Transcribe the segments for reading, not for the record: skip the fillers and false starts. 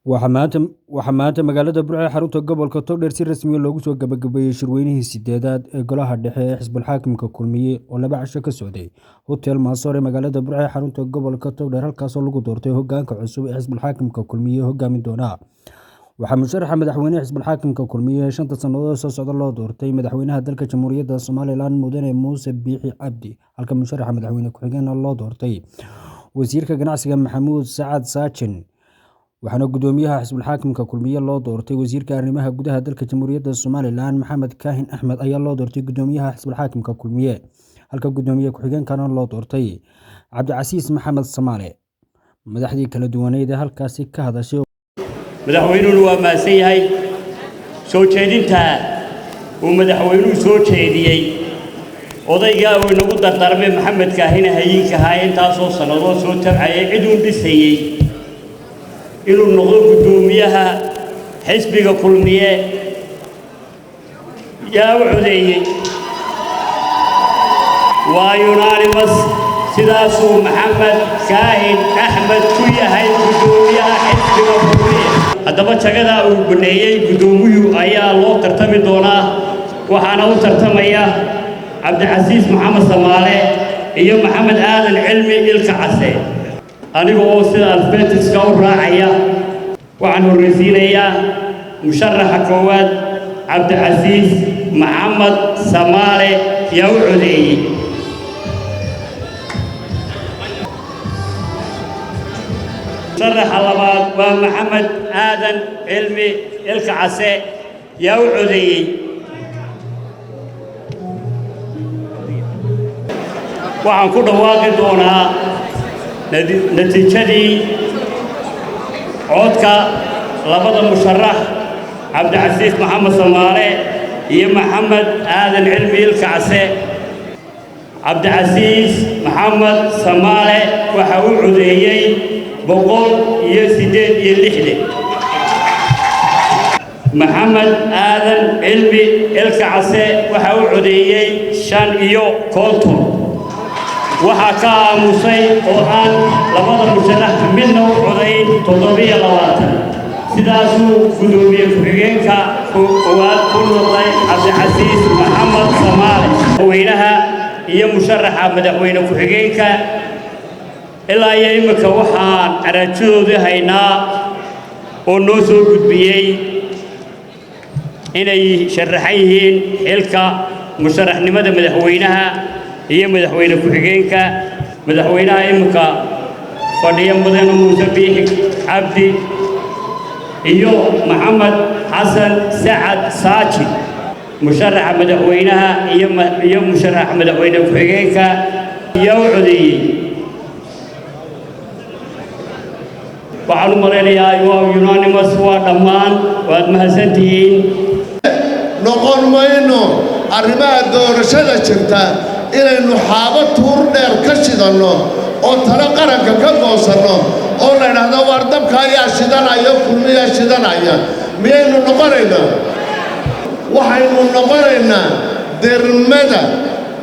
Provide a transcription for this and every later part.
Waxaa maanta magaalada Burco ee xarunta gobolka Togdheer si rasmi ah loogu soo gabagabeeyay shirweynihii sideedaad ee Golaha Dhexe ee Xisbul Xaakimka Kulmiye oo 2 casho ka socday Hotel Mansour ee magaalada Burco ee xarunta gobolka Togdheer, halkaasoo lagu doortay hoggaanka cusub ee Xisbul Xaakimka Kulmiye hogaamin doona. Waxaa musharaxa madaxweynaha Xisbul Xaakimka Kulmiye ee 5 sannadood soo socda loo doortay madaxweynaha dalka Jamhuuriyadda Somaliland Mudane Muuse Biixi Cabdi, halka musharaxa madaxweyne ku-xigeenka loo doortay wasiirka ganacsiga Maxamuud Sacad Saajin. waxaana gudoomiyaha Xisbul Xaakimka Kulmiye loo doortay wasiirka arrimaha gudaha dalka Jamhuuriyadda Somaliland Maxamed Kaahin Axmed ayaa loo doortay gudoomiyaha Xisbul Xaakimka Kulmiye, halka gudoomiye ku-xigeenkana loo doortay Cabdicasiis Maxamed Samaale. madaxdii kala duwaneed ee halkaasi ka hadashay madaxweynuhu waa maasan yahay soo jeedinta uu madaxweynuhu soo jeediyay odayga uu nagu dardarmay Maxamed Kaahin hayinka ahaa intaasoo sannadood soo tabcayay cid uu dhisayay inuu noqdo gudoomiyaha xisbiga Kulmiye yaa u codeeyay waa unanimous sidaasuu Maxamed Kaahin Axmed ku yahay gudoomiyaha xisbiga Kulmiye. haddaba jagada uu baneeyay gudoomiyuhu ayaa loo tartami doonaa, waxaana u tartamaya Cabdicasiis Maxamed Samaale iyo Maxamed Aadan Cilmi Ilka Case. aniga oo sida alfabetiska u raacaya waxaan horeysiinayaa musharaxa koowaad Cabdicasiis Maxamed Samaale yaa u codeeyay. musharaxa labaad waa Maxamed Aadan Cilmi Ilka Case yaa u codeeyay. waxaan ku dhawaaqi doonaa natiijadii codka labada musharax Cabdicasiis Maxamed Samaale iyo Maxamed Aadan Cilmi Ilka Case. Cabdicasiis Maxamed Samaale waxa uu codeeyay 168. Maxamed Aadan Cilmi Ilka Case waxa uu codeeyay 55. waxaa ka aamusay oo aan labada musharax midna u codayn 27. sidaasuu gudoomiye ku-xigeenka koowaad ku noqday Cabdicasiis Maxamed Samaale. madaxweynaha iyo musharaxa madaxweyne ku-xigeenka ilaa iyo imika waxaan aragtidoodii haynaa oo noo soo gudbiyey inay sharaxan yihiin xilka musharaxnimada madaxweynaha iyo madaxweyne ku-xigeenka. madaxweynaha imika fadhiya Mudane Muuse Biixi Cabdi iyo Maxamed Xasan Sacad Saajin. musharaxa madaxweynaha iyo musharaxa madaxweyne ku-xigeenka yaa u codeeyay. waxaan u malaynayaa waa unanimous, waa dhammaan waad mahadsantihiin. noqon mayno arrimaha doorashada jirta inaynu xaabo tuur dheer ka shidanno oo talo qaranka ka goosanno oo la idhaahdo war dabka ayaa shidanaya kulmiyaa shidanaya. miyaynu noqonaynaa? waxaynu noqonaynaa dermada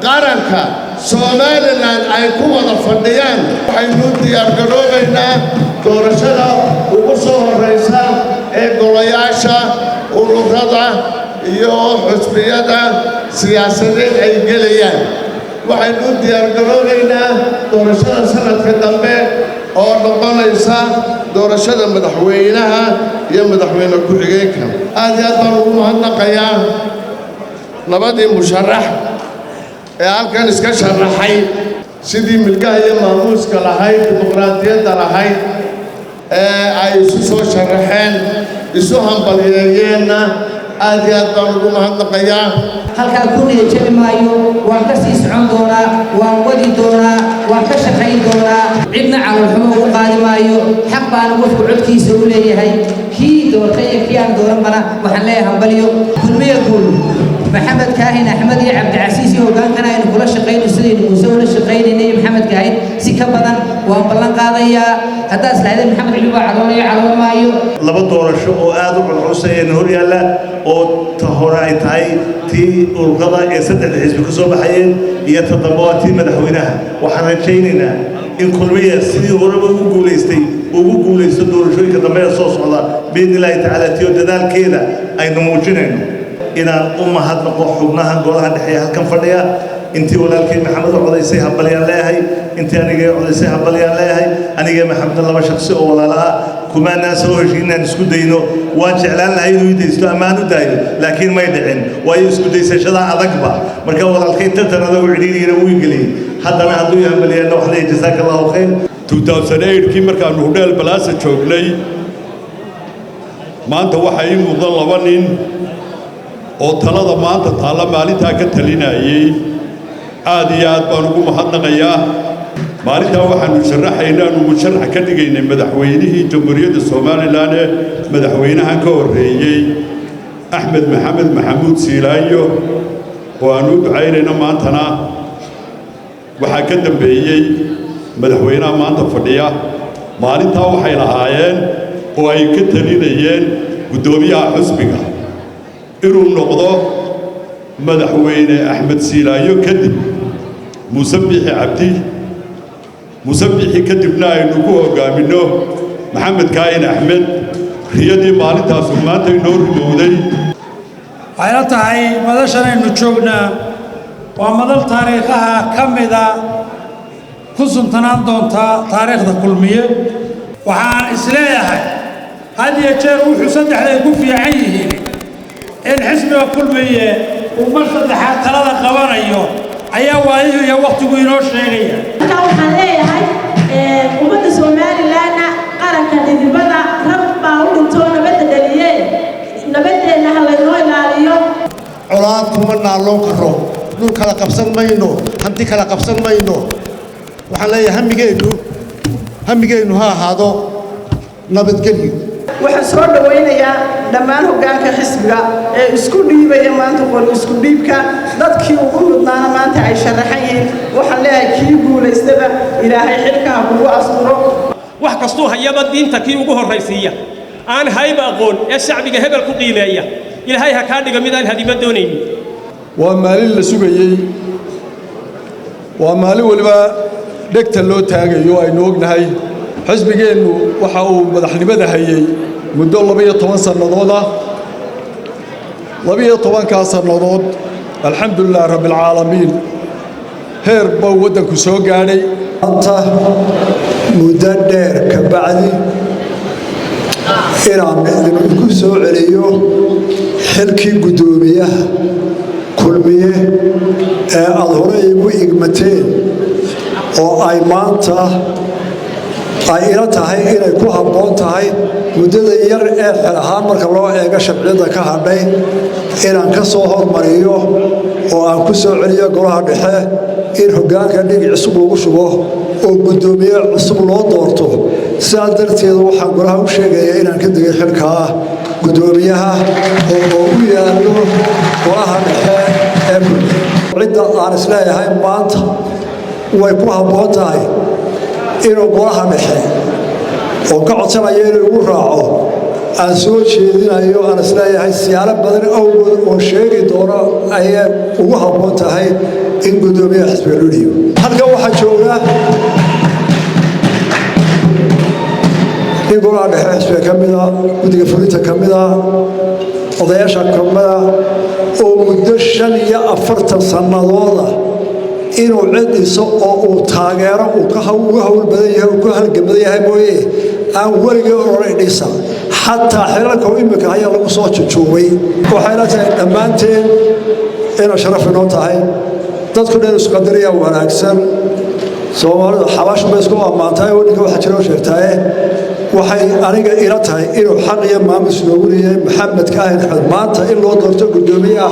qaranka Somaliland ay ku wada fadhiyaan. waxaynu diyaargaroobaynaa doorashada ugu soo horreysa ee golayaasha ururada iyo xusbiyada siyaasadeed ay gelayaan. waxaynu diyaargaroobaynaa doorashada sanadka dambe oo noqonaysa doorashada madaxweynaha iyo madaxweyne ku-xigeenka. aad iyo aad baan ugu mahadnaqayaa labadii musharax ee halkan iska sharaxay sidii milgaha iyo maamuuska lahayd dimuqraadiyadda lahayd ee ay isu soo sharaxeen isu hambalyeeyeenna aad iyo aad baan ugu mahadnaqayaa. halkaa ku niyadjabi maayo, waan ka sii socon doonaa, waan wadi doonaa, waan ka shaqayn doonaa, cidna calolxumo ugu qaadi maayo. xaq baana qofku codkiisa u leeyahay. kii doortay iyo kii aan dooranbana waxaan leeyahay hambalyo. kulmiye guul. Maxamed Kaahin Axmed iyo Cabdicasiis iyo hoggaankana aynu kula shaqayno sidaynu Muuse ula shaqaynaynay Maxamed Kaahin si ka badan waan ballan qaadayaa. haddaad islahaydeen Maxamed Cilmi baa cadoonayo cadoon maayo. laba doorasho oo aad u culculus ayayna hor yaalla oo ta hore ay tahay تي والقضاء يسد الحزب كسوب حيين يتضمواتي مدحوينها وحنا شيننا إن كل مية سيدي غرب وقول يستدور شوي كضمير صوص الله بإذن الله تعالى تيود ذلك كذا أي نموجنين إن أمهات نقول حبناها نقولها نحيا كم فرديا أنت ولا الكلمة محمد عضيسيها بليان لا هي أنت أنا جاي عضيسيها بليان لا هي أنا جاي محمد الله شخصي ولا لا كمان ناس هو شيء نسكت دينه واجعلنا هاي يدرس أمانه دايم لكن ما يدعين ويسكت ديس شذا عذقبه مركب ولا الخير ترى ذو عديد يروي قليل هذا أنا هدويا بليان نوحلي جزاك الله خير 2008 kii markaan hudheel balaasa joognay maanta waxa ii muuqda laba nin oo talada maanta taala maalinta ka talinayay aad iyo aad baan ugu mahadnaqayaa maalinta waxaanu sharaxaynaa inuu musharax ka dhigaynay madaxweynihii jamhuuriyadda Soomaaliland ee madaxweynaha ka horeeyay Axmed Maxamed Maxamuud Siilaayo oo aanu ducaynayna maantana waxa ka dambeeyay madaxweynaha maanta fadhiya maalinta waxay lahaayeen oo ay ka talinayeen gudoomiyaha xisbiga inuu noqdo madaxweyne Axmed Siilaayo kadib Musabixi kadibna aynu ku hogaamino Maxamed Kaahin Axmed riyadii maalintaas maanta inoo rimowday waxay tahay madashan aynu joognaa waa madal taariikhaha ka mid ah ku suntanaan doonta taariikhda kulmiye waxaan isleeyahay had iyo jeer wuxuu saddexday ku fiican yihiin in xisbiga kulmiye uu mar saddexaad talada qabanayo ayaa waayihii iyo waqtigu inoo sheegaya waxaan leeyahay ummadda Soomaaliland qaranka dhidibada rab baa u dhintoo nabadda dhaliyeen nabaddeena ha laynoo ilaaliyo colaad kuma naaloon karo dhul kala qabsan mayno hanti kala qabsan mayno waxaan leeyahay hamigeennu ha ahaado nabadgelyo waxaan soo dhawaynayaa dhammaan hoggaanka xisbiga ee isku dhiibaya maanta qori isku dhiibka dadkii ugu mudnaana maanta ay sharaxan yihiin waxaan leeyahay kii guulaystaba ilaahay xilka ha kugu asturo wax kastuu hayaba diinta kii ugu horraysiiya aan hayba aqoon ee shacbiga hebel ku qiimeeya ilaahay ha kaa dhiga mid aan hadima doonaynin waa maalin la sugayay waa maalin waliba dhegta loo taagayo aynu ognahay xisbigeennu waxa uu madaxnimada hayay muddo 12 sannadood ah 12 sannadood alxamdulillaah rabbil caalamiin heer baa waddanku soo gaadhay anta muddo dheer ka bacdi inaan idinku soo celiyo xilkii gudoomiyaha kulmiye ee aad hore igu igmateen oo ay maanta ay ila tahay inay ku habboon tahay muddada yar ee xil ahaan marka loo eego sharciyada ka hadhay inaan ka soo hormariyo oo aan ku soo celiyo golaha dhexe in hoggaanka dhig cusub lagu shubo oo gudoomiye cusub loo doorto sidaa darteed waxaan golaha u sheegayaa inaan ka digay xilka gudoomiyaha oo u yaallo golaha dhexe ee cidda aan isleeyahay maanta way ku habboon tahay inuu golaha dhexe oo ka codsanayo inuu ugu raaco aan soo jeedinayo aan isleeyahay siyaalo badan awgood oo sheegi doono ayay ugu habboon tahay in gudoomiyaha xisbiga loo dhiibo halkan waxaa jooga in golaha dhexe xisbiga ka mida guddiga fulinta ka mida odayaasha ka mida oo muddo 45 sannadooda inuu cid dhiso oo uu taageero uga hawl badan yahay uu ka halgamadan yahay mooye aan weligii oranay dhisa xataa xilalka imika ayaa lagu soo jujuubay waxayna tahay dhammaanteen inay sharaf inoo tahay dadku dhan isku qadariya wanaagsan Soomaalida xabaash bay isku ammaantahay oo ninka waxa jira oo sheegtay waxay aniga ila tahay inuu xaq iyo maamus loogu leeyahay Maxamed Kaahin Axmed maanta in loo doorto gudoomiyaha